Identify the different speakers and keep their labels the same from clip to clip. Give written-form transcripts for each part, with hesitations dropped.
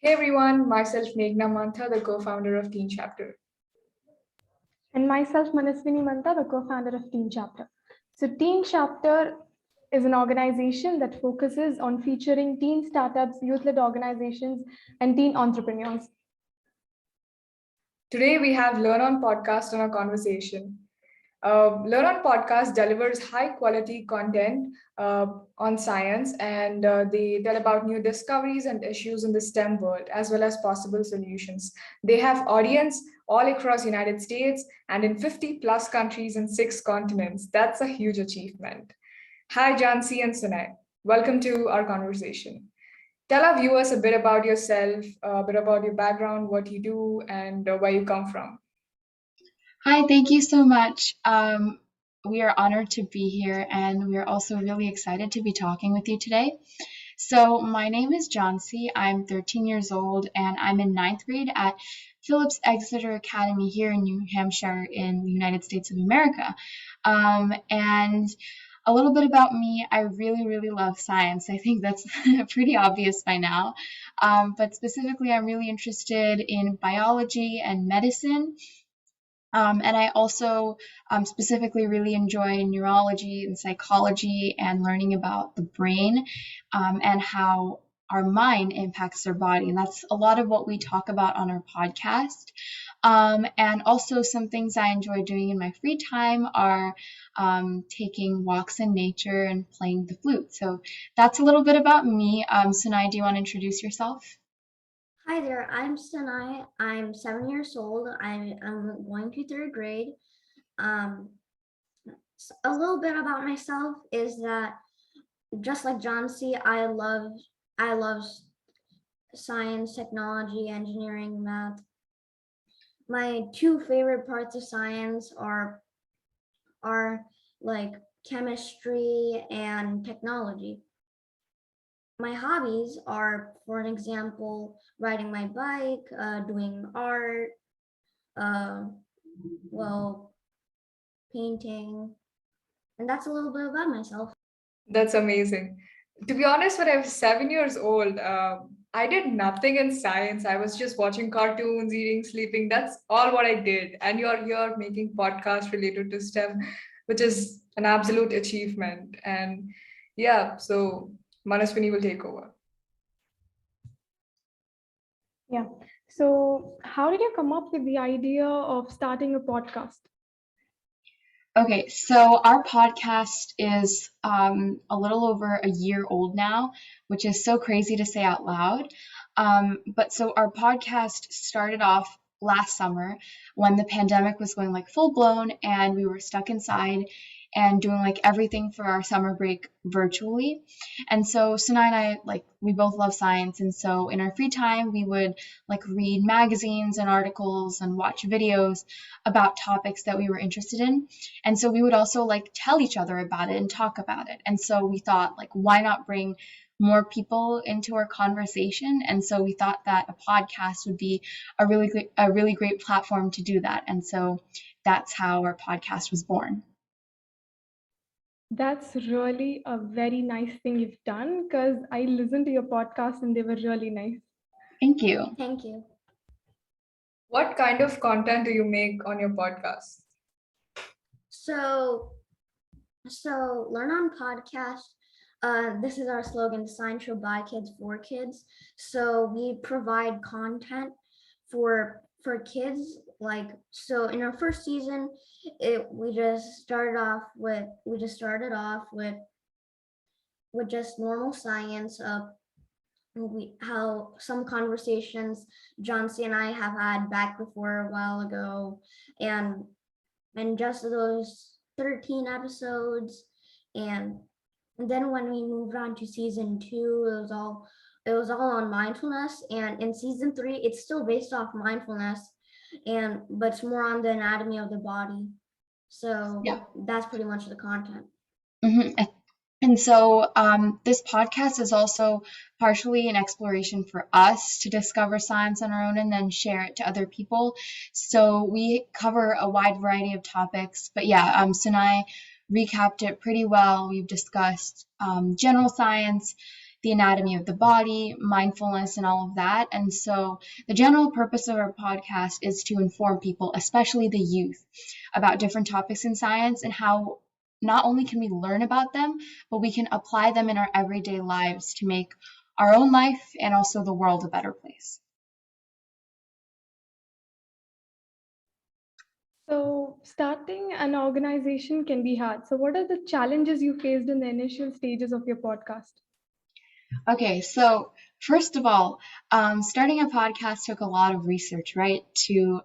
Speaker 1: Hey everyone, myself Meghna Mantha, the co-founder of Teen Chapter.
Speaker 2: And myself, Manaswini Manta, the co-founder of Team Chapter. So Team Chapter is an organization that focuses on featuring teen startups, youth-led organizations, and teen entrepreneurs.
Speaker 1: Today we have LearnOn Podcast on our conversation. LearnOn Podcast delivers high-quality content on science, and they tell about new discoveries and issues in the STEM world, as well as possible solutions. They have audience all across United States and in 50 plus countries in 6 continents. That's a huge achievement. Hi, Jansi and Sunay. Welcome to our conversation. Tell our viewers a bit about yourself, a bit about your background, what you do, and where you come from.
Speaker 3: Hi, thank you so much. We are honored to be here, and we are also really excited to be talking with you today. So, my name is Johnsy. I'm 13 years old, and I'm in ninth grade at Phillips Exeter Academy here in New Hampshire in the United States of America. And a little bit about me, I really love science. I think that's pretty obvious by now. But specifically, I'm really interested in biology and medicine. And I also specifically really enjoy neurology and psychology and learning about the brain and how our mind impacts our body. And that's a lot of what we talk about on our podcast. And also some things I enjoy doing in my free time are taking walks in nature and playing the flute. So that's a little bit about me. Sunai, do you want to introduce yourself?
Speaker 4: Hi there, I'm Sanai. I'm 7 years old. I'm going to third grade. A little bit about myself is that just like John C, I love science, technology, engineering, math. My two favorite parts of science are like chemistry and technology. My hobbies are, for an example, riding my bike, doing art, uh, well, painting, and that's a little bit about myself.
Speaker 1: That's amazing. To be honest, when I was 7 years old, I did nothing in science. I was just watching cartoons, eating, sleeping. That's all what I did. And you're here making podcasts related to STEM, which is an absolute achievement. And yeah, so Manaswini will take over.
Speaker 2: Yeah. So how did you come up with the idea of starting a podcast?
Speaker 3: Okay, so our podcast is a little over a year old now, which is so crazy to say out loud. But so our podcast started off last summer when the pandemic was going like full blown and we were stuck inside and doing like everything for our summer break virtually. And so Sanai and I, like, we both love science. And so in our free time, we would like read magazines and articles and watch videos about topics that we were interested in. And so we would also like tell each other about it and talk about it. And so we thought, like, why not bring more people into our conversation? And so we thought that a podcast would be a really great platform to do that. And so that's how our podcast was born.
Speaker 2: That's really a very nice thing you've done because I listened to your podcast and they were really nice.
Speaker 3: Thank you.
Speaker 4: Thank you.
Speaker 1: What kind of content do you make on your podcast?
Speaker 4: So LearnOn Podcast. This is our slogan: the science show by kids for kids. So we provide content for kids. Like, so in our first season, we just started off with just normal science. How some conversations John C and I have had back before a while ago, and just those 13 episodes, and then when we moved on to season 2, it was all on mindfulness, and in season 3 it's still based off mindfulness, but it's more on the anatomy of the body. So
Speaker 3: Yeah.
Speaker 4: that's pretty much the content.
Speaker 3: Mm-hmm. And so this podcast is also partially an exploration for us to discover science on our own and then share it to other people. So we cover a wide variety of topics. But yeah, Sinai recapped it pretty well. We've discussed general science, the anatomy of the body, mindfulness, and all of that. And so the general purpose of our podcast is to inform people, especially the youth, about different topics in science and how not only can we learn about them, but we can apply them in our everyday lives to make our own life and also the world a better place.
Speaker 2: So starting an organization can be hard. So what are the challenges you faced in the initial stages of your podcast?
Speaker 3: Okay, so first of all, starting a podcast took a lot of research, right? To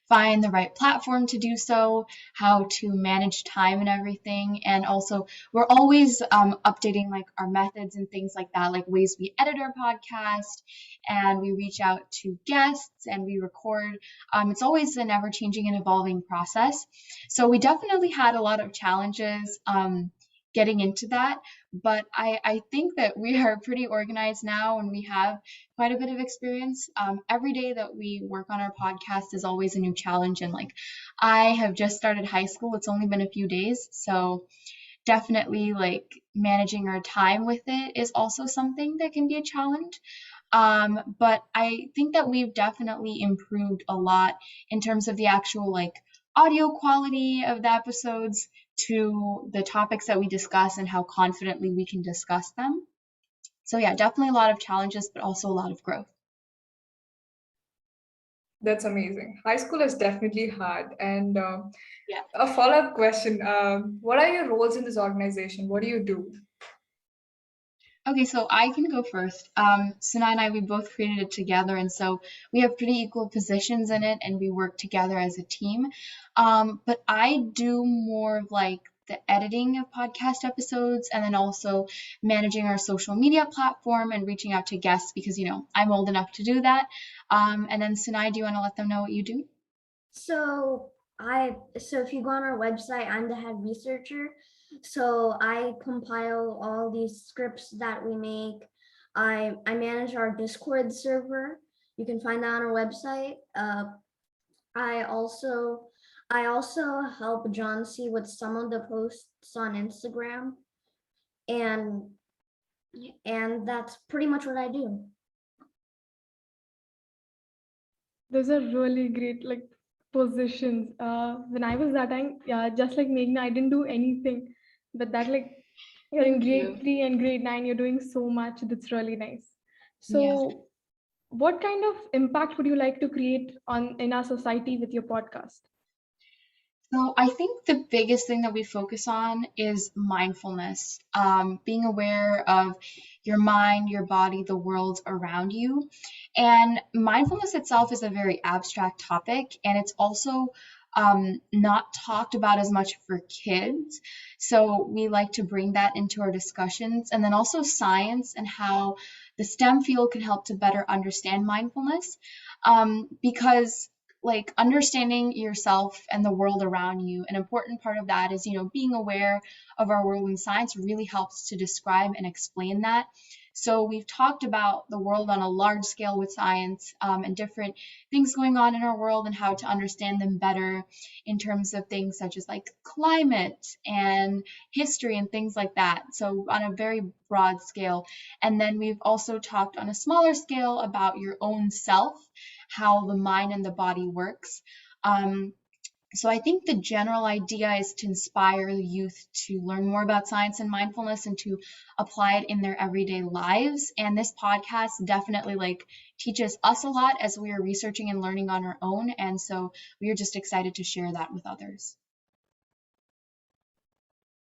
Speaker 3: find the right platform to do so, how to manage time and everything. And also, we're always updating like our methods and things like that, like ways we edit our podcast and we reach out to guests and we record. It's always an ever changing and evolving process. So we definitely had a lot of challenges getting into that. But I think that we are pretty organized now and we have quite a bit of experience. Every day that we work on our podcast is always a new challenge. And like I have just started high school, it's only been a few days. So definitely like managing our time with it is also something that can be a challenge. But I think that we've definitely improved a lot in terms of the actual like audio quality of the episodes to the topics that we discuss and how confidently we can discuss them. So yeah, definitely a lot of challenges, but also a lot of growth.
Speaker 1: That's amazing. High school is definitely hard. And
Speaker 3: Yeah.
Speaker 1: a follow-up question, what are your roles in this organization? What do you do?
Speaker 3: Okay, so I can go first. Sana and I, we both created it together, and so we have pretty equal positions in it, and we work together as a team. But I do more of like the editing of podcast episodes, and then also managing our social media platform and reaching out to guests because I'm old enough to do that. And then Sanai, do you want to let them know what you do?
Speaker 4: So if you go on our website, I'm the head researcher. So I compile all these scripts that we make. I manage our Discord server. You can find that on our website. I also help John C with some of the posts on Instagram, and that's pretty much what I do.
Speaker 2: Those are really great like positions. When I was that time, yeah, just like Meghna, I didn't do anything. But that like you're in
Speaker 3: Thank you.
Speaker 2: grade 3 and grade 9, you're doing so much. That's really nice.
Speaker 3: Yeah.
Speaker 2: So what kind of impact would you like to create in our society with your podcast?
Speaker 3: So I think the biggest thing that we focus on is mindfulness, being aware of your mind, your body, the world around you. And mindfulness itself is a very abstract topic, and it's also not talked about as much for kids. So we like to bring that into our discussions, and then also science and how the STEM field can help to better understand mindfulness, because like understanding yourself and the world around you, an important part of that is being aware of our world, and science really helps to describe and explain that. So we've talked about the world on a large scale with science, and different things going on in our world and how to understand them better in terms of things such as like climate and history and things like that, so on a very broad scale. And then we've also talked on a smaller scale about your own self, how the mind and the body works. So I think the general idea is to inspire the youth to learn more about science and mindfulness and to apply it in their everyday lives. And this podcast definitely like teaches us a lot as we are researching and learning on our own. And so we are just excited to share that with others.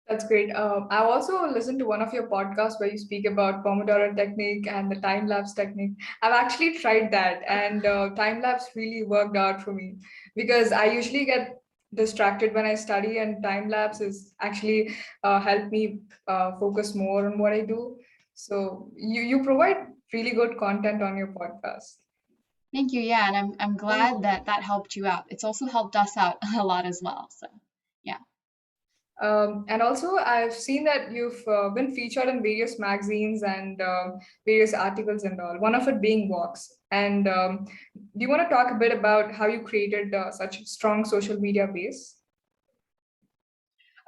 Speaker 1: That's great. I also listened to one of your podcasts where you speak about Pomodoro technique and the time lapse technique. I've actually tried that, and time lapse really worked out for me because I usually get distracted when I study, and time lapse is actually helped me focus more on what I do. So you provide really good content on your podcast.
Speaker 3: Thank you. Yeah, and I'm glad that helped you out. It's also helped us out a lot as well. So yeah.
Speaker 1: And also, I've seen that you've been featured in various magazines and various articles and all, one of it being Vox. And do you want to talk a bit about how you created such a strong social media base?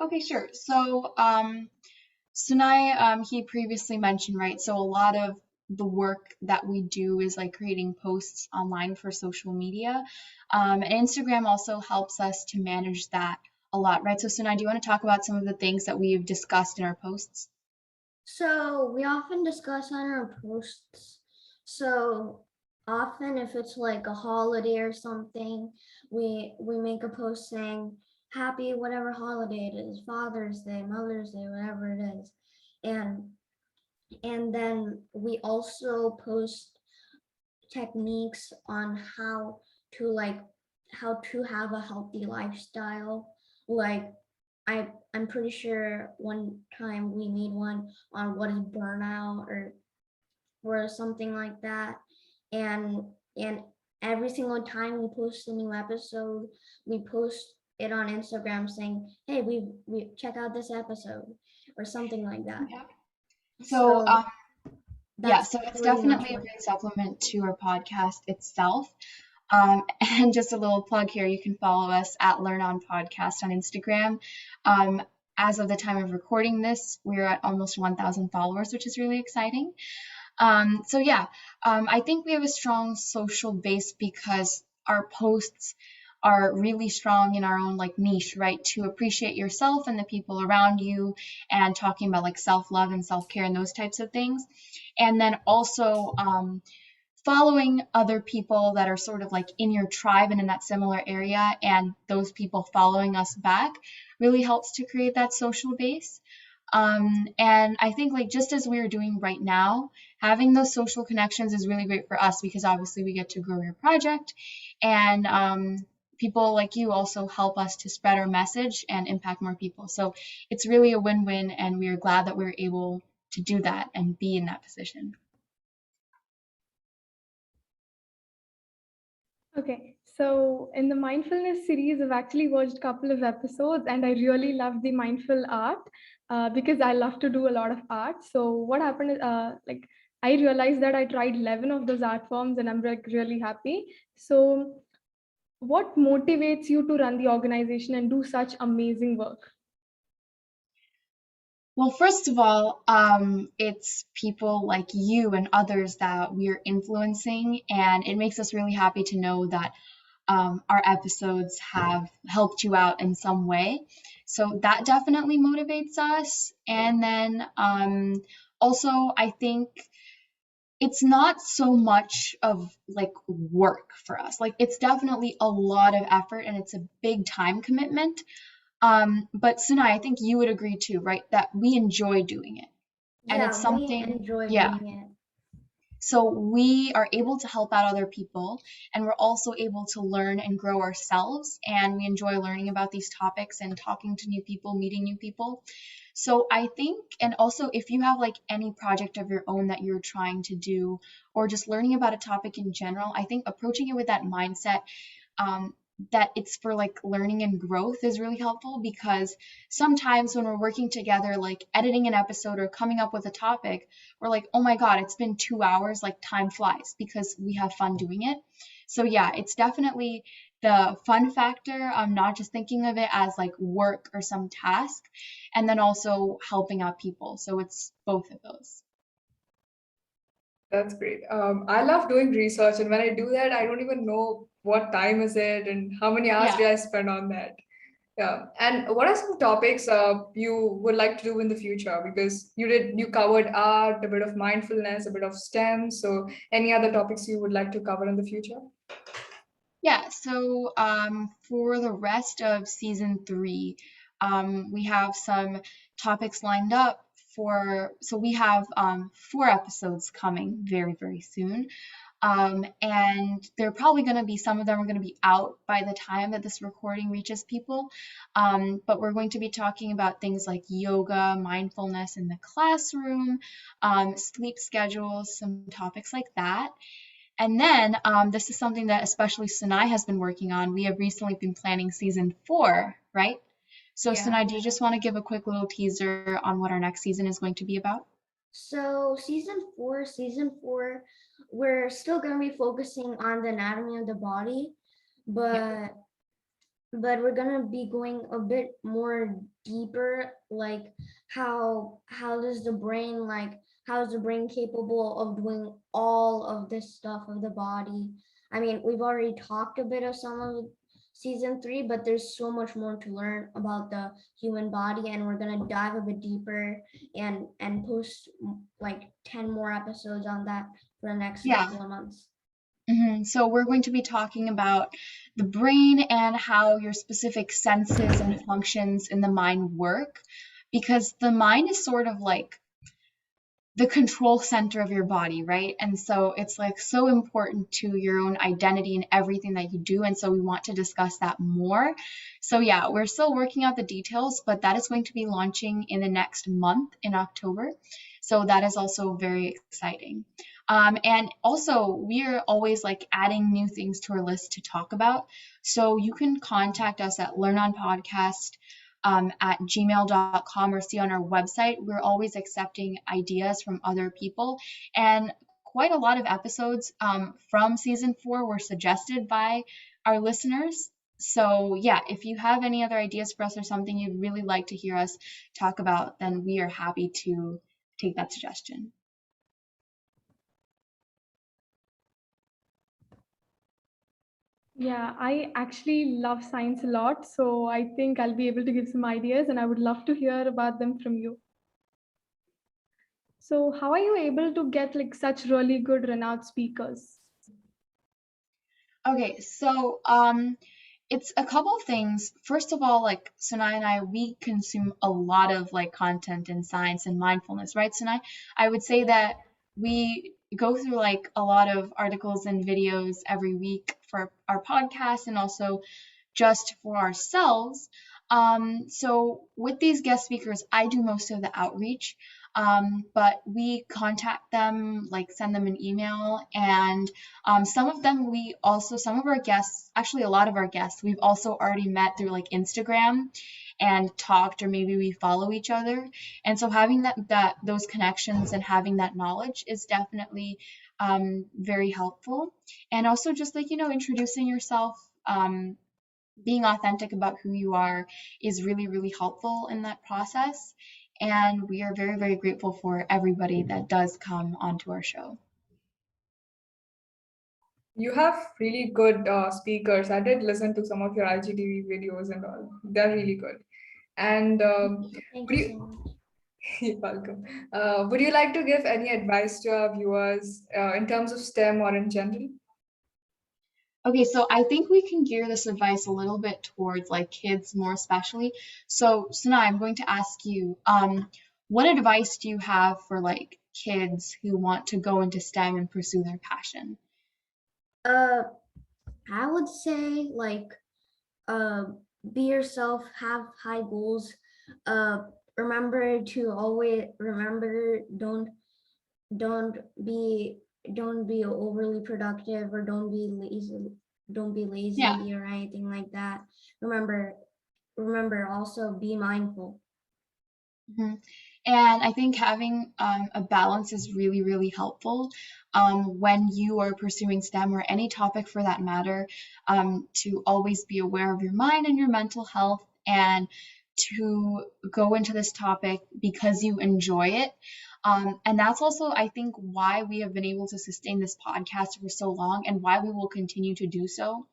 Speaker 3: Okay, sure. So Sunai, he previously mentioned, right? So a lot of the work that we do is like creating posts online for social media. And Instagram also helps us to manage that a lot, right? So Sunai, do you want to talk about some of the things that we've discussed in our posts?
Speaker 4: So we often discuss on our posts. So often if it's like a holiday or something, we make a post saying happy whatever holiday it is, Father's Day, Mother's Day, whatever it is. And and then we also post techniques on how to have a healthy lifestyle. Like I'm pretty sure one time we made one on what is burnout or something like that. And and every single time we post a new episode, we post it on Instagram saying, "Hey, we check out this episode," or something like that.
Speaker 3: Yeah. So,
Speaker 4: So
Speaker 3: yeah,
Speaker 4: that's
Speaker 3: so it's
Speaker 4: pretty much
Speaker 3: definitely a
Speaker 4: what.
Speaker 3: great supplement to our podcast itself. And just a little plug here, you can follow us at LearnOn Podcast on Instagram. Um, as of the time of recording this, we're at almost 1,000 followers, which is really exciting. So yeah, I think we have a strong social base because our posts are really strong in our own like niche, right? To appreciate yourself and the people around you and talking about like self-love and self-care and those types of things. And then also following other people that are sort of like in your tribe and in that similar area and those people following us back really helps to create that social base. And I think like just as we're doing right now, having those social connections is really great for us because obviously we get to grow your project and people like you also help us to spread our message and impact more people. So it's really a win-win and we are glad that we're able to do that and be in that position.
Speaker 2: Okay, so in the mindfulness series, I've actually watched a couple of episodes and I really love the mindful art because I love to do a lot of art. So what happened is like I realized that I tried 11 of those art forms and I'm like really happy. So what motivates you to run the organization and do such amazing work?
Speaker 3: Well, first of all, it's people like you and others that we're influencing, and it makes us really happy to know that our episodes have helped you out in some way. So that definitely motivates us. And then also, I think it's not so much of like work for us. Like, it's definitely a lot of effort and it's a big time commitment. But Sunai, I think you would agree too, right? That we enjoy doing it. And it's
Speaker 4: Yeah, we
Speaker 3: something,
Speaker 4: enjoy
Speaker 3: yeah.
Speaker 4: doing it.
Speaker 3: So we are able to help out other people and we're also able to learn and grow ourselves. And we enjoy learning about these topics and talking to new people, meeting new people. So I think, and also if you have like any project of your own that you're trying to do, or just learning about a topic in general, I think approaching it with that mindset um, that it's for like learning and growth is really helpful because sometimes when we're working together, like editing an episode or coming up with a topic, we're like, oh my God, it's been 2 hours, like time flies because we have fun doing it. So yeah, it's definitely the fun factor. I'm not just thinking of it as like work or some task, and then also helping out people. So it's both of those.
Speaker 1: That's great. I love doing research, and when I do that, I don't even know what time is it and how many hours
Speaker 3: Yeah.
Speaker 1: do I spend on that. Yeah. And what are some topics you would like to do in the future? Because you covered art, a bit of mindfulness, a bit of STEM. So any other topics you would like to cover in the future?
Speaker 3: Yeah, so for the rest of season 3, we have some topics lined up so we have 4 episodes coming very, very soon. And they're probably going to be, some of them are going to be out by the time that this recording reaches people. But we're going to be talking about things like yoga, mindfulness in the classroom, sleep schedules, some topics like that. And then this is something that especially Sinai has been working on. We have recently been planning season 4, right? So
Speaker 1: Yeah.
Speaker 3: Sinai, do you just want to give a quick little teaser on what our next season is going to be about?
Speaker 4: So season four, we're still going to be focusing on the anatomy of the body, but we're gonna be going a bit more deeper, like how does the brain, like how is the brain capable of doing all of this stuff of the body. I mean, we've already talked a bit of some of season 3, but there's so much more to learn about the human body, and we're gonna dive a bit deeper and post like 10 more episodes on that for the next
Speaker 3: Yeah.
Speaker 4: couple of months.
Speaker 3: So we're going to be talking about the brain and how your specific senses and functions in the mind work, because the mind is sort of like the control center of your body, right? And so it's like so important to your own identity and everything that you do. And so we want to discuss that more. So yeah, we're still working out the details, but that is going to be launching in the next month in October. So that is also very exciting. And also, we are always like adding new things to our list to talk about. So you can contact us at LearnOn Podcast at gmail.com or see on our website. We're always accepting ideas from other people. And quite a lot of episodes from season 4 were suggested by our listeners. So yeah, if you have any other ideas for us or something you'd really like to hear us talk about, then we are happy to take that suggestion.
Speaker 2: Yeah, I actually love science a lot, so I think I'll be able to give some ideas and I would love to hear about them from you. So, how are you able to get like such really good renowned speakers?
Speaker 3: Okay, so it's a couple of things. First of all, like Sunai and I, we consume a lot of like content in science and mindfulness, right, Sunai? I would say that we go through like a lot of articles and videos every week for our podcast and also just for ourselves. So with these guest speakers, I do most of the outreach, but we contact them, like send them an email, and some of them some of our guests, actually a lot of our guests, we've also already met through like Instagram and talked, or maybe we follow each other. And so having that those connections and having that knowledge is definitely very helpful. And also just like, introducing yourself, being authentic about who you are is really, really helpful in that process. And we are very, very grateful for everybody that does come onto our show.
Speaker 1: You have really good speakers. I did listen to some of your IGTV videos and all. They're really good. And
Speaker 4: Thank
Speaker 1: would
Speaker 4: you so
Speaker 1: you,
Speaker 4: much.
Speaker 1: you're welcome. Would you like to give any advice to our viewers in terms of STEM or in general?
Speaker 3: Okay, so I think we can gear this advice a little bit towards like kids more especially. So Sana, I'm going to ask you, what advice do you have for like kids who want to go into STEM and pursue their passion?
Speaker 4: Uh, I would say like uh, be yourself, have high goals. Uh, remember to always remember don't be don't be overly productive, or don't be
Speaker 3: Yeah.
Speaker 4: lazy or anything like that. Remember also be mindful.
Speaker 3: Mhm. And I think having a balance is really, really helpful when you are pursuing STEM or any topic for that matter, to always be aware of your mind and your mental health, and to go into this topic because you enjoy it. And that's also, I think, why we have been able to sustain this podcast for so long and why we will continue to do so.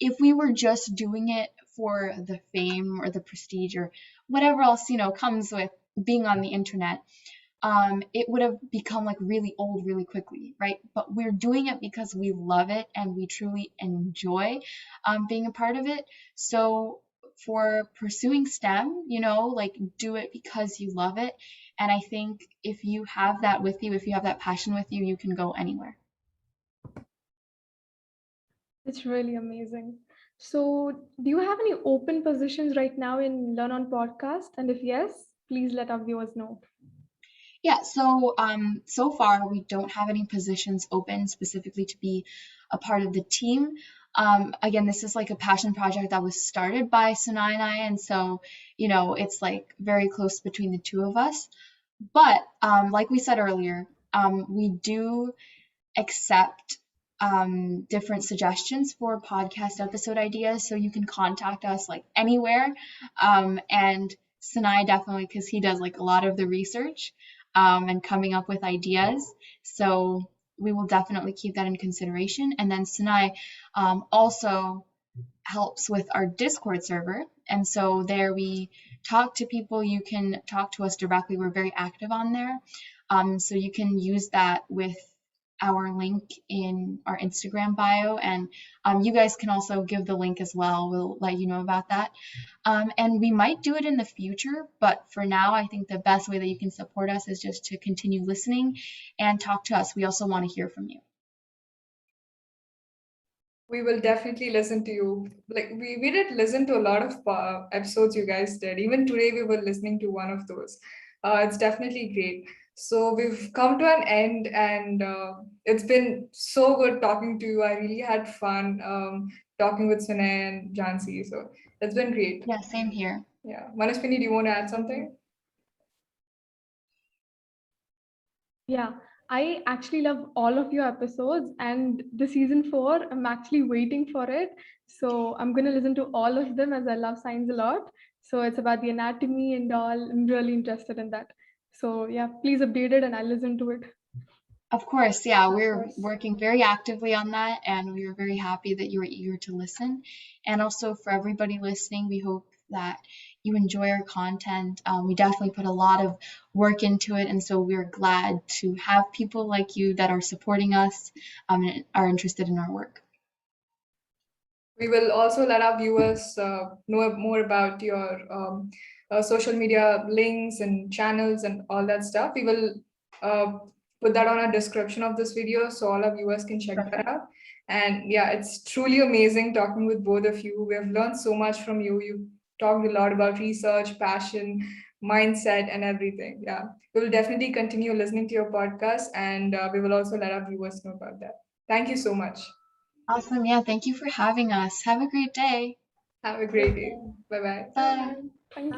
Speaker 3: If we were just doing it for the fame or the prestige or whatever else, comes with being on the internet, it would have become like really old really quickly, right? But we're doing it because we love it and we truly enjoy being a part of it. So for pursuing STEM, like do it because you love it. And I think if you have that with you, if you have that passion with you, you can go anywhere.
Speaker 2: It's really amazing. So, do you have any open positions right now in Learn On Podcast? And if yes, please let our viewers know.
Speaker 3: Yeah, so far we don't have any positions open specifically to be a part of the team. Again, this is like a passion project that was started by Sunai and I, and so it's like very close between the two of us. But like we said earlier, we do accept different suggestions for podcast episode ideas. So you can contact us like anywhere. And Sinai definitely, because he does like a lot of the research and coming up with ideas. So we will definitely keep that in consideration. And then Sinai also helps with our Discord server. And so there we talk to people. You can talk to us directly. We're very active on there. So you can use that with our link in our Instagram bio. And you guys can also give the link as well. We'll let you know about that. And we might do it in the future, but for now, I think the best way that you can support us is just to continue listening and talk to us. We also want to hear from you.
Speaker 1: We will definitely listen to you. Like we did listen to a lot of episodes you guys did. Even today we were listening to one of those. It's definitely great. So we've come to an end, and it's been so good talking to you. I really had fun talking with Sunay and Jansi. So it's been great.
Speaker 3: Yeah, same here.
Speaker 1: Yeah. Manashwini, do you want to add something?
Speaker 2: Yeah, I actually love all of your episodes, and the season 4, I'm actually waiting for it. So I'm going to listen to all of them as I love science a lot. So it's about the anatomy and all. I'm really interested in that. So yeah, please update it and I'll listen to it.
Speaker 3: Of course, yeah, we're working very actively on that, and we are very happy that you were eager to listen. And also for everybody listening, we hope that you enjoy our content. We definitely put a lot of work into it, and so we're glad to have people like you that are supporting us and are interested in our work.
Speaker 1: We will also let our viewers know more about your social media links and channels and all that stuff. We will uh, put that on a description of this video so all our viewers can check that out. And yeah, it's truly amazing talking with both of you. We have learned so much from you. You talked a lot about research, passion, mindset, and everything. Yeah, we will definitely continue listening to your podcast, and we will also let our viewers know about that. Thank you so much.
Speaker 3: Awesome. Yeah, thank you for having us. Have a great day.
Speaker 1: Have a great day. Bye bye.
Speaker 3: Bye.
Speaker 2: Thank you.